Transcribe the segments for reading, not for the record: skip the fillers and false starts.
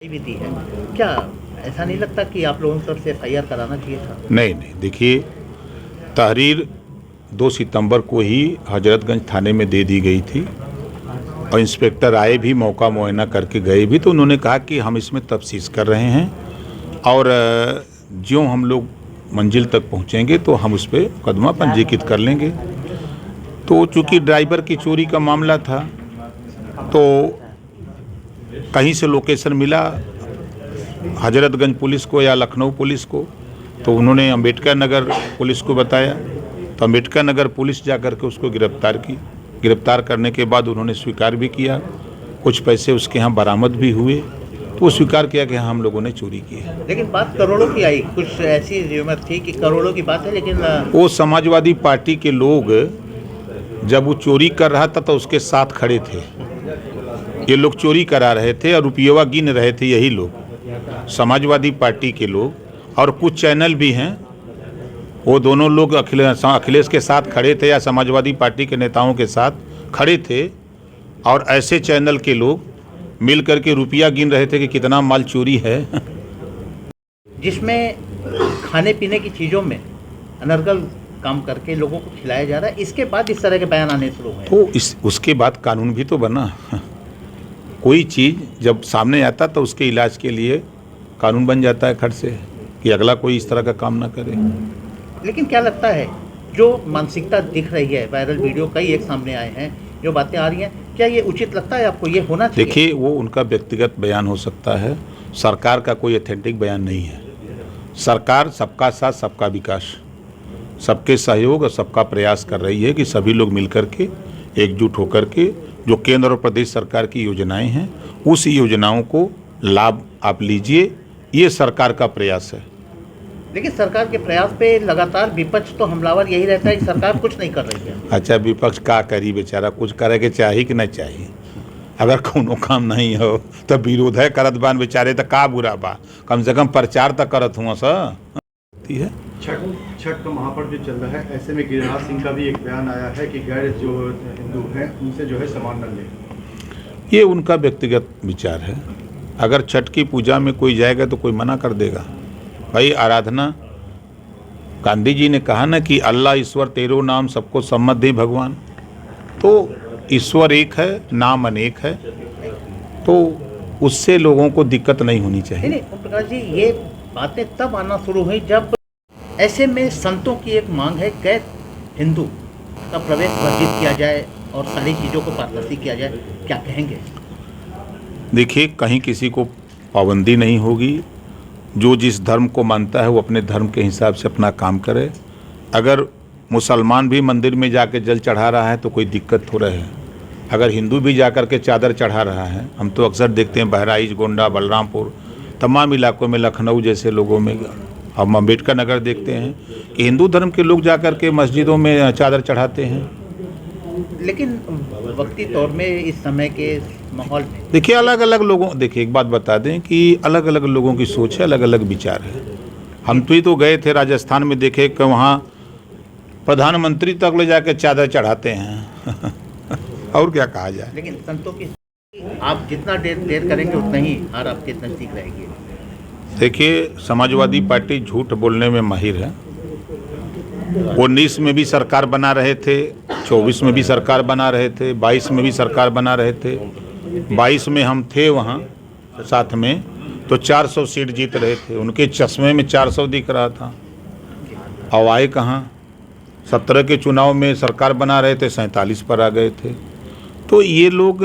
भी दी है। क्या ऐसा नहीं लगता कि आप लोगों की तरफ से एफआईआर कराना चाहिए था? नहीं, देखिए, तहरीर 2 सितंबर को ही हजरतगंज थाने में दे दी गई थी और इंस्पेक्टर आए भी, मौका मुआयना करके गए भी, तो उन्होंने कहा कि हम इसमें तफ्तीश कर रहे हैं और ज्यों हम लोग मंजिल तक पहुंचेंगे तो हम उस पर मुकदमा पंजीकृत कर लेंगे। तो चूंकि ड्राइवर की चोरी का मामला था तो कहीं से लोकेशन मिला हजरतगंज पुलिस को या लखनऊ पुलिस को, तो उन्होंने अंबेडकर नगर पुलिस को बताया, तो अंबेडकर नगर पुलिस जाकर के उसको गिरफ्तार की। गिरफ्तार करने के बाद उन्होंने स्वीकार भी किया, कुछ पैसे उसके यहाँ बरामद भी हुए, तो वो स्वीकार किया कि हाँ हम लोगों ने चोरी की है। लेकिन बात करोड़ों की आई, कुछ ऐसी र्यूमर थी कि करोड़ों की बात है, लेकिन वो समाजवादी पार्टी के लोग जब वो चोरी कर रहा था तो उसके साथ खड़े थे। ये लोग चोरी करा रहे थे और रुपया गिन रहे थे, यही लोग समाजवादी पार्टी के लोग। और कुछ चैनल भी हैं, वो दोनों लोग अखिलेश के साथ खड़े थे या समाजवादी पार्टी के नेताओं के साथ खड़े थे, और ऐसे चैनल के लोग मिल करके रुपया गिन रहे थे कि कितना माल चोरी है। जिसमें खाने पीने की चीज़ों में अनर्गल काम करके लोगों को खिलाया जा रहा है, इसके बाद इस तरह के बयान आने शुरू हुए। तो उसके बाद कानून भी तो बना। कोई चीज़ जब सामने आता तो उसके इलाज के लिए कानून बन जाता है खट से, कि अगला कोई इस तरह का काम ना करे। लेकिन क्या लगता है, जो मानसिकता दिख रही है, वायरल वीडियो कई एक सामने आए हैं, जो बातें आ रही हैं, क्या ये उचित लगता है आपको? ये होना चाहिए? देखिए, वो उनका व्यक्तिगत बयान हो सकता है, सरकार का कोई ऑथेंटिक बयान नहीं है। सरकार सबका साथ सबका विकास, सबके सहयोग और सबका प्रयास कर रही है कि सभी लोग मिलकर के एकजुट होकर के जो केंद्र और प्रदेश सरकार की योजनाएं हैं, उस योजनाओं को लाभ आप लीजिए, ये सरकार का प्रयास है। लेकिन सरकार के प्रयास पे लगातार विपक्ष तो हमलावर यही रहता है कि सरकार कुछ नहीं कर रही है। अच्छा, विपक्ष का करी बेचारा, कुछ करे के चाहिए कि नहीं चाहिए? अगर कोनो काम नहीं हो तो विरोध है करत बान बेचारे, तो का बुरा बा, कम से कम प्रचार तो करत हुआ सर। छठ का महापर्व जो चल रहा है, ऐसे में गिरिराज सिंह का भी एक बयान आया है कि गैर जो हिंदू हैं उनसे जो है सामान न लें। ये उनका व्यक्तिगत विचार है। अगर छठ की पूजा में कोई जाएगा तो कोई मना कर देगा? भाई, आराधना, गांधी जी ने कहा ना कि अल्लाह ईश्वर तेरो नाम सबको सम्मत दे भगवान। तो ईश्वर एक है, नाम अनेक है, तो उससे लोगों को दिक्कत नहीं होनी चाहिए। नहीं ओम प्रकाश जी, ये बातें तब आना शुरू हुई जब ऐसे में संतों की एक मांग है, गैर हिंदू का प्रवेश वर्जित किया जाए और सारी चीज़ों को पारदर्शी किया जाए। क्या कहेंगे? देखिए, कहीं किसी को पाबंदी नहीं होगी। जो जिस धर्म को मानता है वो अपने धर्म के हिसाब से अपना काम करे। अगर मुसलमान भी मंदिर में जाकर जल चढ़ा रहा है तो कोई दिक्कत हो रहा है। अगर हिंदू भी जाकर के चादर चढ़ा रहा है, हम तो अक्सर देखते हैं बहराइच, गोंडा, बलरामपुर, तमाम इलाकों में, लखनऊ जैसे लोगों में, हम अंबेडकर नगर देखते हैं कि हिंदू धर्म के लोग जाकर के मस्जिदों में चादर चढ़ाते हैं। लेकिन वक्ती तौर में इस समय के माहौल में देखिए, अलग अलग लोगों, देखिए एक बात बता दें कि अलग अलग लोगों की सोच है, अलग अलग विचार है। हम तो गए थे राजस्थान में, देखे कि वहाँ प्रधानमंत्री तक ले जाकर चादर चढ़ाते हैं। और क्या कहा जाए। लेकिन संतों की, आप जितना देर करेंगे उतना ही हार आपके नज़दीक रहेगी। देखिए, समाजवादी पार्टी झूठ बोलने में माहिर है। 19 में भी सरकार बना रहे थे, 24 में भी सरकार बना रहे थे, 22 में भी सरकार बना रहे थे। 22 में हम थे वहाँ साथ में, तो 400 सीट जीत रहे थे। उनके चश्मे में 400 दिख रहा था। अब आए कहाँ? 17 के चुनाव में सरकार बना रहे थे, 47 पर आ गए थे। तो ये लोग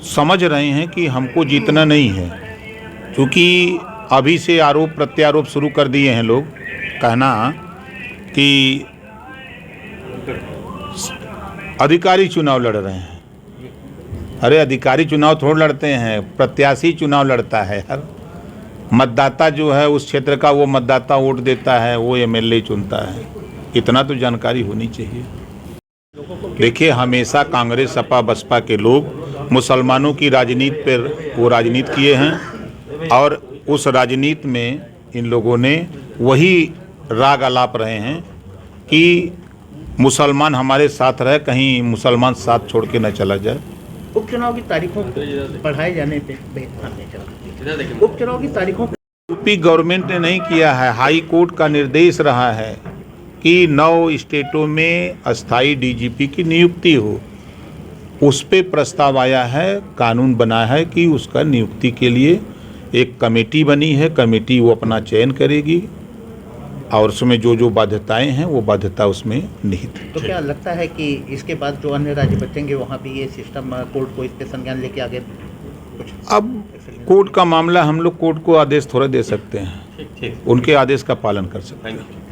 समझ रहे हैं कि हमको जीतना नहीं है, क्योंकि अभी से आरोप प्रत्यारोप शुरू कर दिए हैं लोग, कहना कि अधिकारी चुनाव लड़ रहे हैं। अरे, अधिकारी चुनाव थोड़ा लड़ते हैं, प्रत्याशी चुनाव लड़ता है। हर मतदाता जो है उस क्षेत्र का, वो मतदाता वोट देता है, वो एमएलए चुनता है। इतना तो जानकारी होनी चाहिए। देखिए, हमेशा कांग्रेस, सपा, बसपा के लोग मुसलमानों की राजनीति पर वो राजनीति किए हैं, और उस राजनीति में इन लोगों ने वही राग आलाप रहे हैं कि मुसलमान हमारे साथ रहे, कहीं मुसलमान साथ छोड़ के न चला जाए। उपचुनाव की तारीखों को बढ़ाए जाने पे सामने चला। उपचुनाव की तारीखों यूपी गवर्नमेंट ने नहीं किया है, हाई कोर्ट का निर्देश रहा है कि 9 स्टेटों में अस्थाई डीजीपी की नियुक्ति हो। उस पे प्रस्ताव आया है, कानून बना है कि उसका नियुक्ति के लिए एक कमेटी बनी है, कमेटी वो अपना चयन करेगी और उसमें जो जो बाध्यताएं हैं वो बाध्यता उसमें निहित है। तो क्या लगता है कि इसके बाद जो अन्य राज्य बचेंगे वहाँ भी ये सिस्टम कोर्ट को इस पे संज्ञान लेके आगे कुछ? अब कोर्ट का मामला, हम लोग कोर्ट को आदेश थोड़ा दे सकते हैं, उनके आदेश का पालन कर सकते हैं।